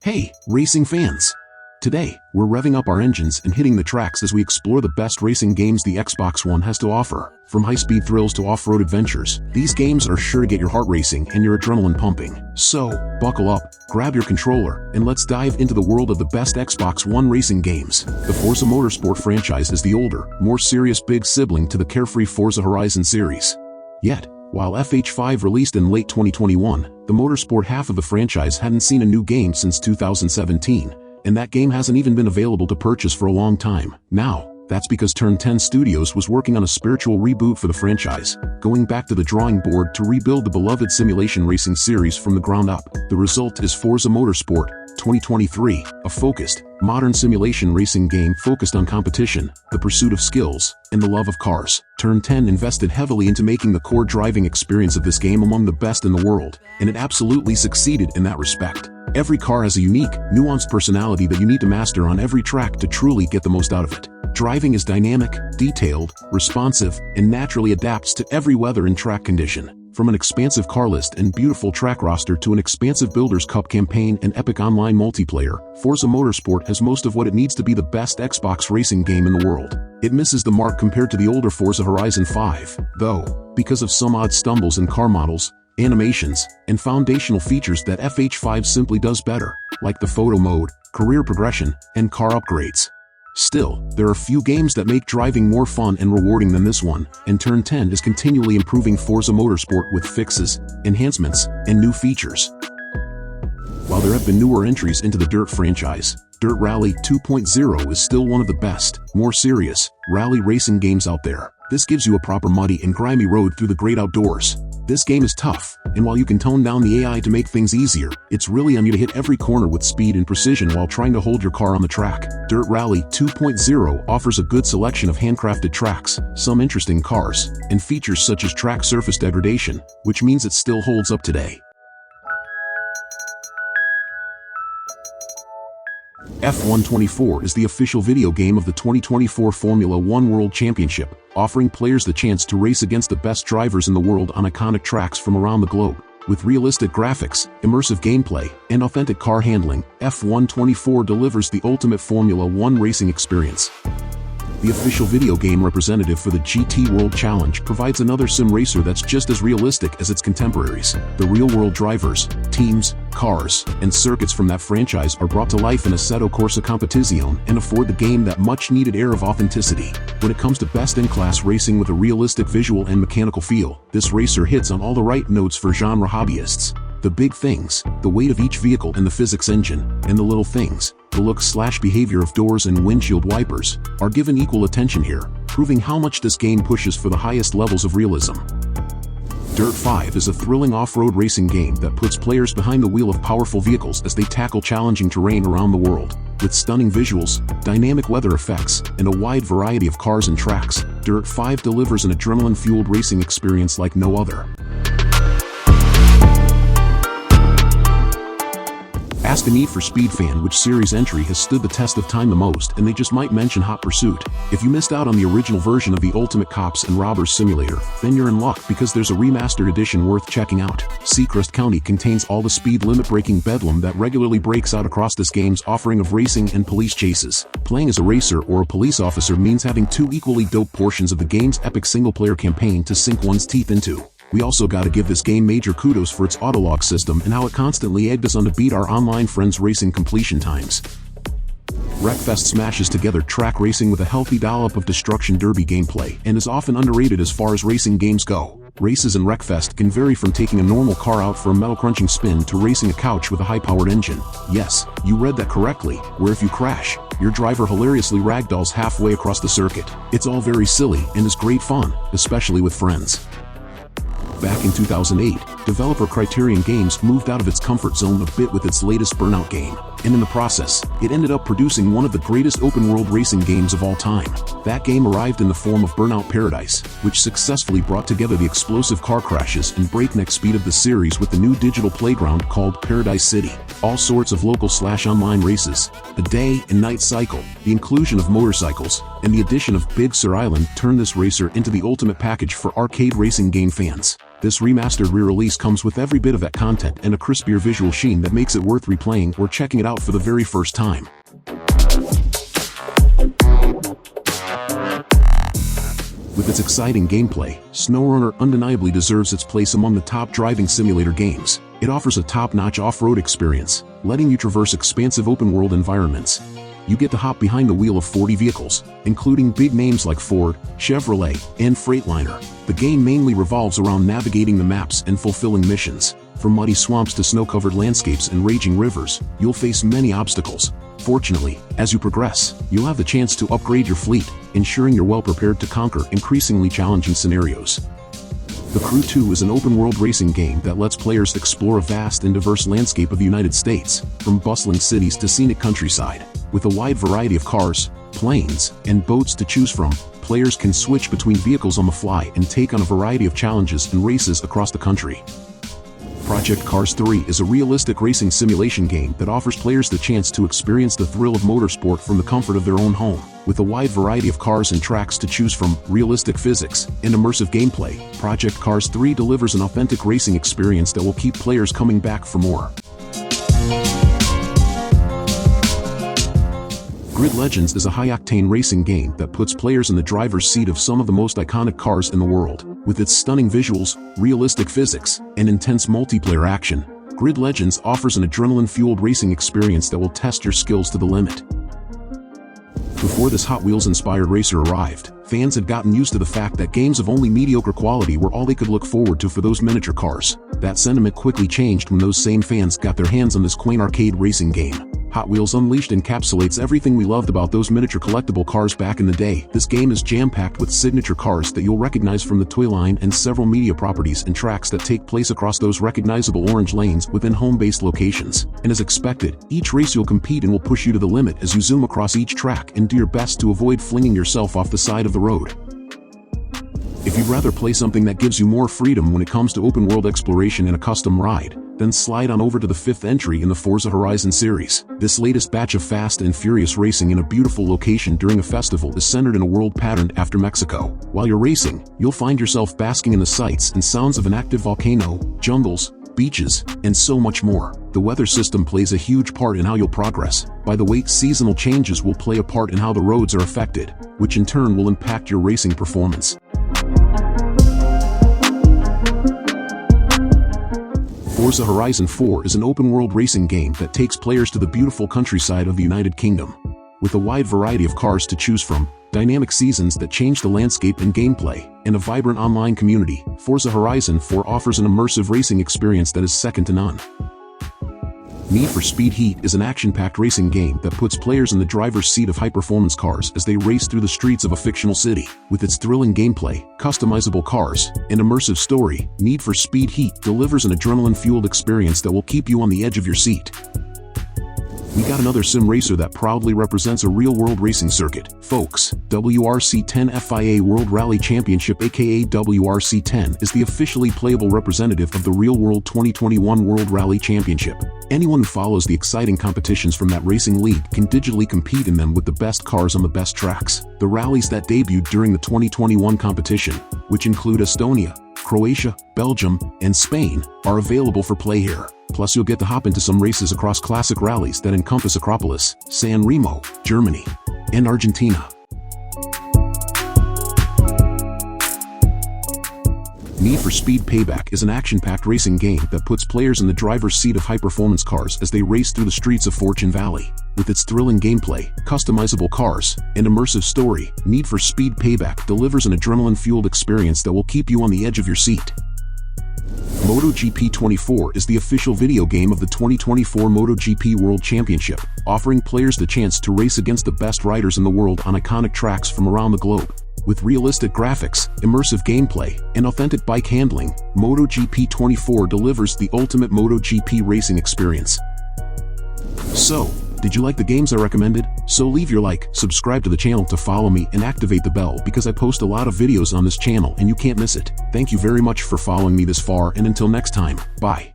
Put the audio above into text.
Hey, racing fans! Today, we're revving up our engines and hitting the tracks as we explore the best racing games the Xbox One has to offer. From high-speed thrills to off-road adventures, these games are sure to get your heart racing and your adrenaline pumping. So, buckle up, grab your controller, and let's dive into the world of the best Xbox One racing games. The Forza Motorsport franchise is the older, more serious big sibling to the carefree Forza Horizon series. Yet, while FH5 released in late 2021, the Motorsport half of the franchise hadn't seen a new game since 2017, and that game hasn't even been available to purchase for a long time. Now, that's because Turn 10 Studios was working on a spiritual reboot for the franchise, going back to the drawing board to rebuild the beloved simulation racing series from the ground up. The result is Forza Motorsport 2023, a focused, modern simulation racing game focused on competition, the pursuit of skills, and the love of cars. Turn 10 invested heavily into making the core driving experience of this game among the best in the world, and it absolutely succeeded in that respect. Every car has a unique, nuanced personality that you need to master on every track to truly get the most out of it. Driving is dynamic, detailed, responsive, and naturally adapts to every weather and track condition. From an expansive car list and beautiful track roster to an expansive Builders' Cup campaign and epic online multiplayer, Forza Motorsport has most of what it needs to be the best Xbox racing game in the world. It misses the mark compared to the older Forza Horizon 5, though, because of some odd stumbles in car models, animations, and foundational features that FH5 simply does better, like the photo mode, career progression, and car upgrades. Still, there are few games that make driving more fun and rewarding than this one, and Turn 10 is continually improving Forza Motorsport with fixes, enhancements, and new features. While there have been newer entries into the Dirt franchise, Dirt Rally 2.0 is still one of the best, more serious, rally racing games out there. This gives you a proper muddy and grimy road through the great outdoors. This game is tough, and while you can tone down the AI to make things easier, it's really on you to hit every corner with speed and precision while trying to hold your car on the track. Dirt Rally 2.0 offers a good selection of handcrafted tracks, some interesting cars, and features such as track surface degradation, which means it still holds up today. F124 is the official video game of the 2024 Formula One World Championship, offering players the chance to race against the best drivers in the world on iconic tracks from around the globe. With realistic graphics, immersive gameplay, and authentic car handling, F124 delivers the ultimate Formula One racing experience. The official video game representative for the GT World Challenge provides another sim racer that's just as realistic as its contemporaries. The real-world drivers, teams, cars, and circuits from that franchise are brought to life in Assetto Corsa Competizione and afford the game that much-needed air of authenticity. When it comes to best-in-class racing with a realistic visual and mechanical feel, this racer hits on all the right notes for genre hobbyists. The big things, the weight of each vehicle and the physics engine, and the little things, the look/behavior of doors and windshield wipers, are given equal attention here, proving how much this game pushes for the highest levels of realism. Dirt 5 is a thrilling off-road racing game that puts players behind the wheel of powerful vehicles as they tackle challenging terrain around the world. With stunning visuals, dynamic weather effects, and a wide variety of cars and tracks, Dirt 5 delivers an adrenaline-fueled racing experience like no other. Ask a Need for Speed fan which series entry has stood the test of time the most, and they just might mention Hot Pursuit. If you missed out on the original version of the Ultimate Cops and Robbers Simulator, then you're in luck because there's a remastered edition worth checking out. Seacrest County contains all the speed limit-breaking bedlam that regularly breaks out across this game's offering of racing and police chases. Playing as a racer or a police officer means having two equally dope portions of the game's epic single-player campaign to sink one's teeth into. We also gotta give this game major kudos for its autolog system and how it constantly egged us on to beat our online friends' racing completion times. Wreckfest smashes together track racing with a healthy dollop of destruction derby gameplay and is often underrated as far as racing games go. Races in Wreckfest can vary from taking a normal car out for a metal-crunching spin to racing a couch with a high-powered engine. Yes, you read that correctly, where if you crash, your driver hilariously ragdolls halfway across the circuit. It's all very silly and is great fun, especially with friends. Back in 2008, developer Criterion Games moved out of its comfort zone a bit with its latest Burnout game, and in the process, it ended up producing one of the greatest open-world racing games of all time. That game arrived in the form of Burnout Paradise, which successfully brought together the explosive car crashes and breakneck speed of the series with the new digital playground called Paradise City. All sorts of local/online races, a day and night cycle, the inclusion of motorcycles, and the addition of Big Sur Island turned this racer into the ultimate package for arcade racing game fans. This remastered re-release comes with every bit of that content and a crispier visual sheen that makes it worth replaying or checking it out for the very first time. With its exciting gameplay, SnowRunner undeniably deserves its place among the top driving simulator games. It offers a top-notch off-road experience, letting you traverse expansive open-world environments. You get to hop behind the wheel of 40 vehicles, including big names like Ford, Chevrolet, and Freightliner. The game mainly revolves around navigating the maps and fulfilling missions. From muddy swamps to snow-covered landscapes and raging rivers, you'll face many obstacles. Fortunately, as you progress, you'll have the chance to upgrade your fleet, ensuring you're well prepared to conquer increasingly challenging scenarios. The Crew 2 is an open-world racing game that lets players explore a vast and diverse landscape of the United States, from bustling cities to scenic countryside. With a wide variety of cars, planes, and boats to choose from, players can switch between vehicles on the fly and take on a variety of challenges and races across the country. Project Cars 3 is a realistic racing simulation game that offers players the chance to experience the thrill of motorsport from the comfort of their own home. With a wide variety of cars and tracks to choose from, realistic physics, and immersive gameplay, Project Cars 3 delivers an authentic racing experience that will keep players coming back for more. Grid Legends is a high-octane racing game that puts players in the driver's seat of some of the most iconic cars in the world. With its stunning visuals, realistic physics, and intense multiplayer action, Grid Legends offers an adrenaline-fueled racing experience that will test your skills to the limit. Before this Hot Wheels-inspired racer arrived, fans had gotten used to the fact that games of only mediocre quality were all they could look forward to for those miniature cars. That sentiment quickly changed when those same fans got their hands on this quaint arcade racing game. Hot Wheels Unleashed encapsulates everything we loved about those miniature collectible cars back in the day. This game is jam-packed with signature cars that you'll recognize from the toy line and several media properties and tracks that take place across those recognizable orange lanes within home-based locations. And as expected, each race you'll compete in will push you to the limit as you zoom across each track and do your best to avoid flinging yourself off the side of the road. If you'd rather play something that gives you more freedom when it comes to open-world exploration and a custom ride, then slide on over to the 5th entry in the Forza Horizon series. This latest batch of fast and furious racing in a beautiful location during a festival is centered in a world patterned after Mexico. While you're racing, you'll find yourself basking in the sights and sounds of an active volcano, jungles, beaches, and so much more. The weather system plays a huge part in how you'll progress. By the way, seasonal changes will play a part in how the roads are affected, which in turn will impact your racing performance. Forza Horizon 4 is an open-world racing game that takes players to the beautiful countryside of the United Kingdom. With a wide variety of cars to choose from, dynamic seasons that change the landscape and gameplay, and a vibrant online community, Forza Horizon 4 offers an immersive racing experience that is second to none. Need for Speed Heat is an action-packed racing game that puts players in the driver's seat of high-performance cars as they race through the streets of a fictional city. With its thrilling gameplay, customizable cars, and immersive story, Need for Speed Heat delivers an adrenaline-fueled experience that will keep you on the edge of your seat. We got another sim racer that proudly represents a real-world racing circuit, folks. WRC10 FIA World Rally Championship aka WRC10 is the officially playable representative of the real-world 2021 World Rally Championship. Anyone who follows the exciting competitions from that racing league can digitally compete in them with the best cars on the best tracks. The rallies that debuted during the 2021 competition, which include Estonia, Croatia, Belgium, and Spain, are available for play here. Plus you'll get to hop into some races across classic rallies that encompass Acropolis, San Remo, Germany, and Argentina. Need for Speed Payback is an action-packed racing game that puts players in the driver's seat of high-performance cars as they race through the streets of Fortune Valley. With its thrilling gameplay, customizable cars, and immersive story, Need for Speed Payback delivers an adrenaline-fueled experience that will keep you on the edge of your seat. MotoGP 24 is the official video game of the 2024 MotoGP World Championship, offering players the chance to race against the best riders in the world on iconic tracks from around the globe. With realistic graphics, immersive gameplay, and authentic bike handling, MotoGP 24 delivers the ultimate MotoGP racing experience. So, did you like the games I recommended? So leave your like, subscribe to the channel to follow me, and activate the bell because I post a lot of videos on this channel and you can't miss it. Thank you very much for following me this far, and until next time, bye.